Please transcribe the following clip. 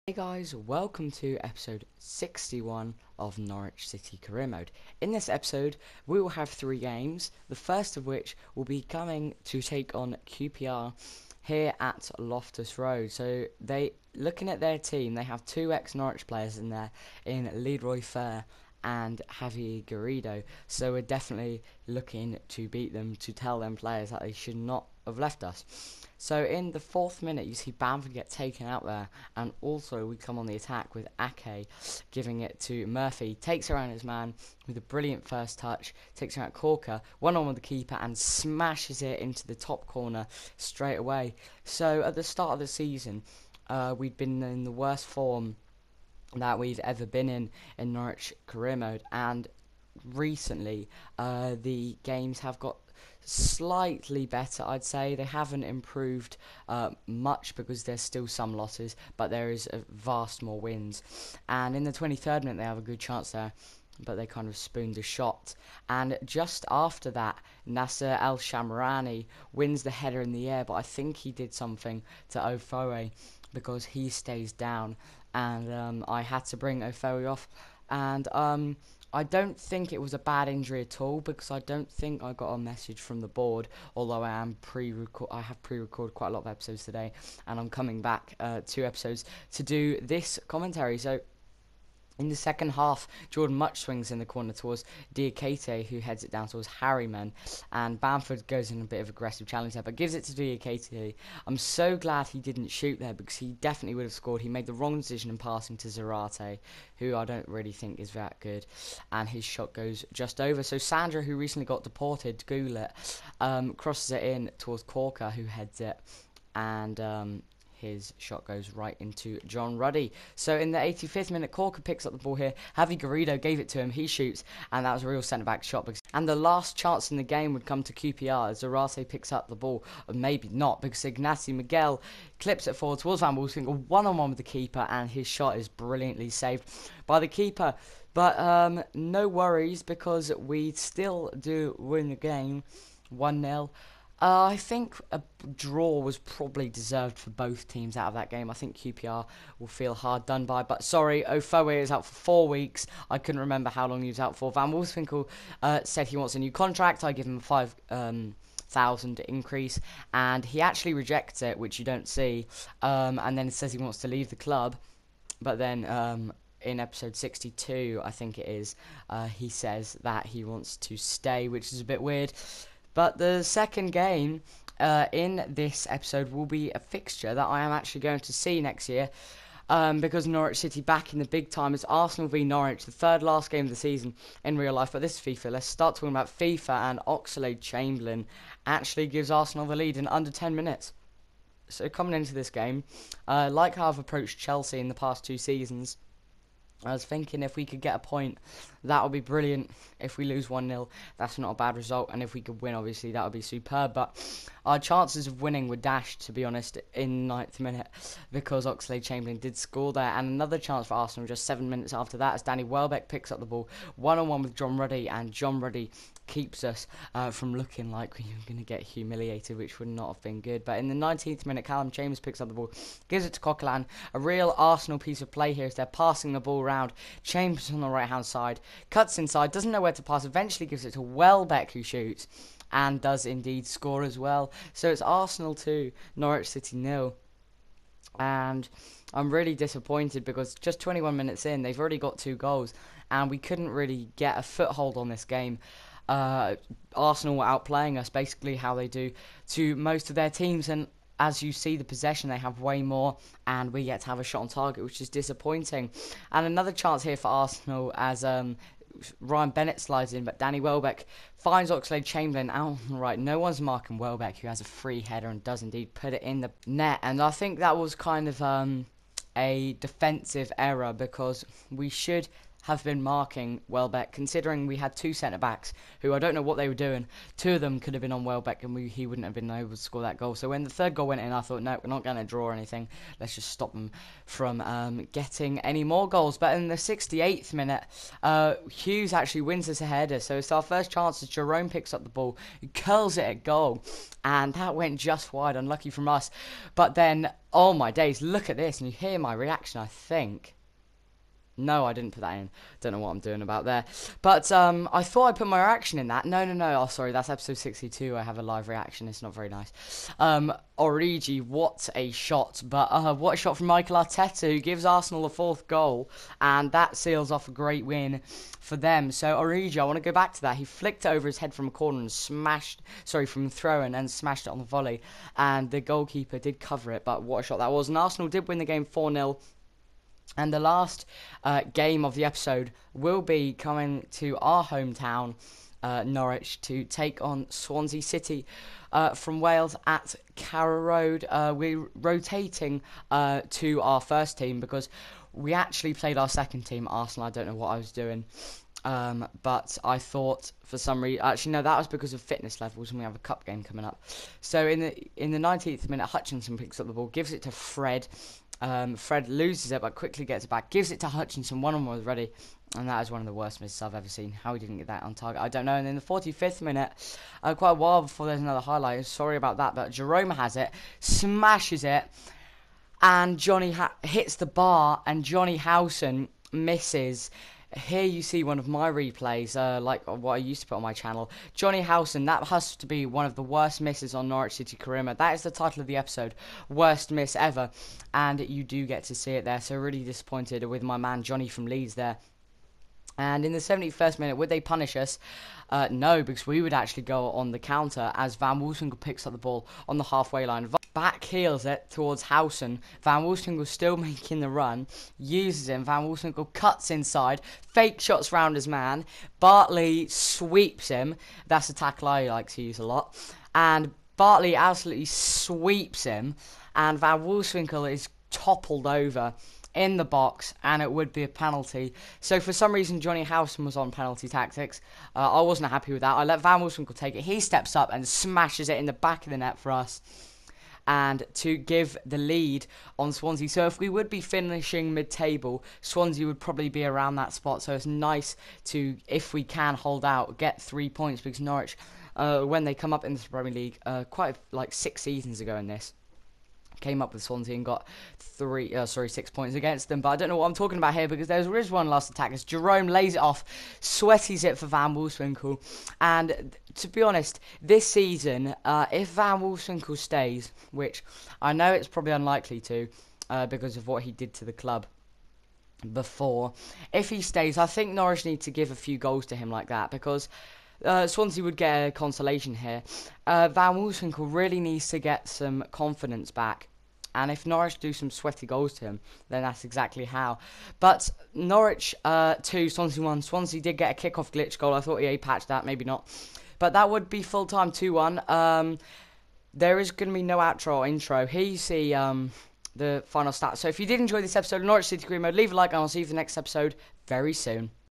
Hey guys, welcome to episode 61 of Norwich City Career Mode. In this episode, we will have 3 games, the first of which will be coming to take on QPR here at Loftus Road. So looking at their team, they have 2 ex-Norwich players in there, in Leroy Fer and Javier Garrido. So we're definitely looking to beat them, to tell them players that they should not have left us. So in the 4th minute, you see Bamford get taken out there, and also we come on the attack with Ake giving it to Murphy. Takes around his man with a brilliant first touch, takes around Corker, one-on with the keeper, and smashes it into the top corner straight away. So at the start of the season, we'd been in the worst form that we've ever been in Norwich Career Mode, and recently the games have got slightly better. I'd say they haven't improved much because there's still some losses, but there is a vast more wins. And in the 23rd minute they have a good chance there, but they kind of spooned a shot. And just after that, Nasser El Shamrani wins the header in the air, but I think he did something to Ofoe because he stays down, and I had to bring Ofoe off. And I don't think it was a bad injury at all, because I don't think I got a message from the board, although I have pre-recorded quite a lot of episodes today, and I'm coming back 2 episodes to do this commentary. So in the second half, Jordan Much swings in the corner towards Diakite, who heads it down towards Harryman, and Bamford goes in a bit of aggressive challenge there, but gives it to Diakite. I'm so glad he didn't shoot there, because he definitely would have scored. He made the wrong decision in passing to Zarate, who I don't really think is that good, and his shot goes just over. So Sandra, who recently got deported, Goulet, crosses it in towards Corker, who heads it, and his shot goes right into John Ruddy. So in the 85th minute, Corker picks up the ball here. Javi Garrido gave it to him. He shoots, and that was a real centre-back shot. And the last chance in the game would come to QPR as Zarate picks up the ball, or maybe not, because Ignacy Miguel clips it forward towards Van Wolfswinkel, one-on-one with the keeper, and his shot is brilliantly saved by the keeper. But no worries, because we still do win the game 1-0. I think a draw was probably deserved for both teams out of that game. I think QPR will feel hard done by. But sorry, Ofoe is out for 4 weeks. I couldn't remember how long he was out for. Van Wolfswinkel said he wants a new contract. I give him a 5,000 increase, and he actually rejects it, which you don't see. And then says he wants to leave the club. But then in episode 62, I think it is, he says that he wants to stay, which is a bit weird. But the second game in this episode will be a fixture that I am actually going to see next year, because Norwich City back in the big time. It's Arsenal v Norwich, the third last game of the season in real life, but this is FIFA. Let's start talking about FIFA, and Oxlade-Chamberlain actually gives Arsenal the lead in under 10 minutes. So coming into this game, like how I've approached Chelsea in the past 2 seasons, I was thinking if we could get a point, that would be brilliant. If we lose 1-0, that's not a bad result. And if we could win, obviously, that would be superb. But our chances of winning were dashed, to be honest, in 9th minute, because Oxlade-Chamberlain did score there. And another chance for Arsenal just 7 minutes after that, as Danny Welbeck picks up the ball, one-on-one with John Ruddy, and John Ruddy keeps us from looking like we were going to get humiliated, which would not have been good. But in the 19th minute, Callum Chambers picks up the ball, gives it to Coquelin. A real Arsenal piece of play here as they're passing the ball round. Chambers on the right-hand side, cuts inside, doesn't know where to pass, eventually gives it to Welbeck, who shoots, and does indeed score as well. So it's Arsenal 2, Norwich City 0. And I'm really disappointed, because just 21 minutes in, they've already got 2 goals, and we couldn't really get a foothold on this game. Arsenal were outplaying us, basically how they do to most of their teams, and as you see, the possession, they have way more, and we get to have a shot on target, which is disappointing. And another chance here for Arsenal as Ryan Bennett slides in, but Danny Welbeck finds Oxlade-Chamberlain out on the right. No one's marking Welbeck, who has a free header and does indeed put it in the net. And I think that was kind of a defensive error, because we should have been marking Welbeck, considering we had two centre-backs who I don't know what they were doing. Two of them could have been on Welbeck and he wouldn't have been able to score that goal. So when the third goal went in, I thought, no, we're not going to draw or anything. Let's just stop them from getting any more goals. But in the 68th minute, Hughes actually wins us a header. So it's our first chance as Jerome picks up the ball, he curls it at goal, and that went just wide, unlucky from us. But then, oh my days, look at this, and you hear my reaction, I think. No, I didn't put that in. Don't know what I'm doing about there. But I thought I put my reaction in that. No. Oh, sorry, that's episode 62. I have a live reaction. It's not very nice. Origi, what a shot. But what a shot from Michael Arteta, who gives Arsenal the fourth goal. And that seals off a great win for them. So Origi, I want to go back to that. He flicked it over his head from a corner and from throw-in and smashed it on the volley. And the goalkeeper did cover it. But what a shot that was. And Arsenal did win the game 4-0. And the last game of the episode will be coming to our hometown, Norwich, to take on Swansea City from Wales at Carrow Road. We're rotating to our first team because we actually played our second team, Arsenal. I don't know what I was doing. But I thought for some reason, actually no, that was because of fitness levels, and we have a cup game coming up. So in the 19th minute, Hutchinson picks up the ball, gives it to Fred. Fred loses it, but quickly gets it back, gives it to Hutchinson. One-on-one was ready, and that is one of the worst misses I've ever seen. How he didn't get that on target, I don't know. And in the 45th minute, quite a while before there's another highlight. Sorry about that, but Jerome has it, smashes it, and Johnny hits the bar, and Johnny Howson misses. Here you see one of my replays, like what I used to put on my channel. Johnny Howson, that has to be one of the worst misses on Norwich City Career. That is the title of the episode, worst miss ever, and you do get to see it there. So really disappointed with my man Johnny from Leeds there. And in the 71st minute, would they punish us? No, because we would actually go on the counter as Van Wolfswinkel picks up the ball on the halfway line. Back heels it towards Howson. Van Wolfswinkel still making the run. Uses him. Van Wolfswinkel cuts inside. Fake shots round his man. Bartley sweeps him. That's a tackle I like to use a lot. And Bartley absolutely sweeps him. And Van Wolfswinkel is toppled over in the box, and it would be a penalty. So for some reason Johnny Howson was on penalty tactics. I wasn't happy with that. I let Van Wolfswinkel take it. He steps up and smashes it in the back of the net for us, and to give the lead on Swansea. So if we would be finishing mid-table, Swansea would probably be around that spot. So it's nice to, if we can hold out, get 3 points, because Norwich, when they come up in the Premier League, quite like 6 seasons ago in this, came up with Swansea and got 6 points against them. But I don't know what I'm talking about here, because there is one last attack as Jerome lays it off, sweaties it for Van Wolfswinkel. And to be honest, this season, if Van Wolfswinkel stays, which I know it's probably unlikely to, because of what he did to the club before, if he stays, I think Norwich need to give a few goals to him like that, because Swansea would get a consolation here. Van Wolfswinkel really needs to get some confidence back, and if Norwich do some sweaty goals to him, then that's exactly how. But Norwich 2, Swansea 1. Swansea did get a kick-off glitch goal. I thought EA patched that, maybe not. But that would be full-time 2-1. There is going to be no outro or intro. Here you see the final stats. So if you did enjoy this episode of Norwich City Career Mode, leave a like, and I'll see you for the next episode very soon.